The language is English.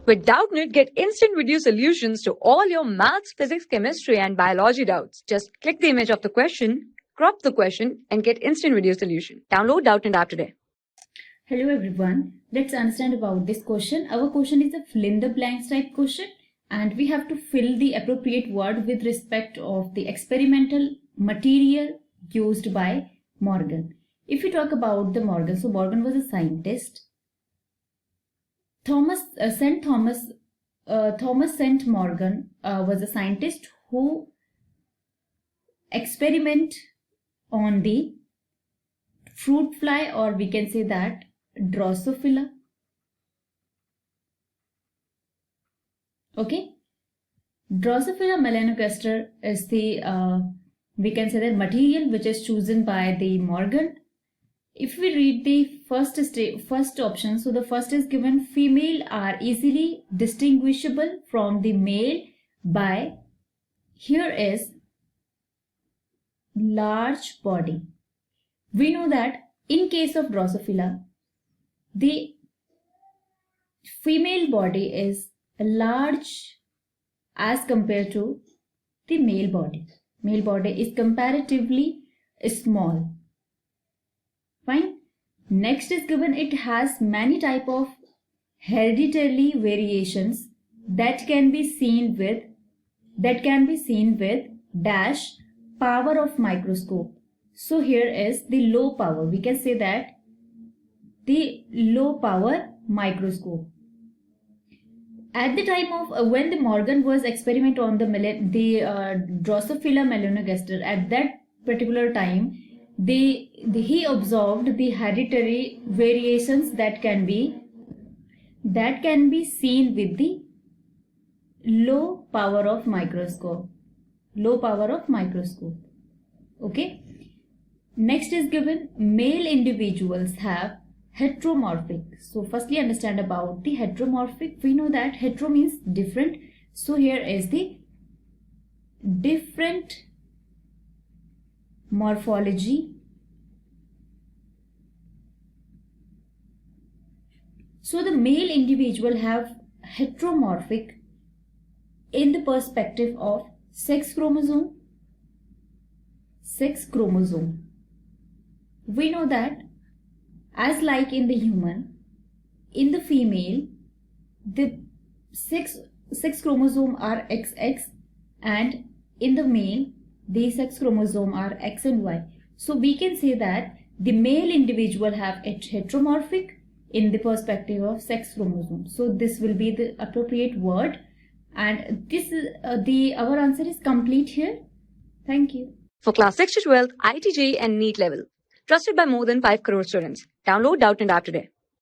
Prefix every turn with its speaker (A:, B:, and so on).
A: With Doubtnut, get instant video solutions to all your maths, physics, chemistry, and biology doubts. Just click the image of the question, crop the question, and get instant video solution. Download Doubtnut app today.
B: Hello everyone, let's understand about this question. Our question is a fill in the blanks type question, and we have to fill the appropriate word with respect of the experimental material used by Morgan. If we talk about the Morgan, so Morgan was a scientist. Thomas St. Morgan was a scientist who experiment on the fruit fly, or we can say that Drosophila. Okay, Drosophila melanogaster is the we can say that material which is chosen by the Morgan. If we read the first option, so the first is given: female are easily distinguishable from the male by, here is, large body. We know that in case of Drosophila, the female body is large as compared to the male body. Male body is comparatively small. Fine. Next is given: it has many type of hereditary variations that can be seen with dash power of microscope. So here is the low power. We can say that the low power microscope. At the time of when the Morgan was experiment on the Drosophila melanogaster, at that particular time, he observed the hereditary variations that can be seen with the low power of microscope. Okay. Next is given: male individuals have heteromorphic. So firstly understand about the heteromorphic. We know that hetero means different. So here is the different morphology. So the male individual have heteromorphic in the perspective of sex chromosome. We know that as like in the human, in the female, the sex chromosome are XX, and in the male, the sex chromosome are X and Y. So we can say that the male individual have heteromorphic in the perspective of sex chromosome. So this will be the appropriate word, and this is our answer is complete here. Thank you.
A: For class 6 to 12, IIT JEE and NEET level. Trusted by more than 5 crore students. Download Doubtnut app today.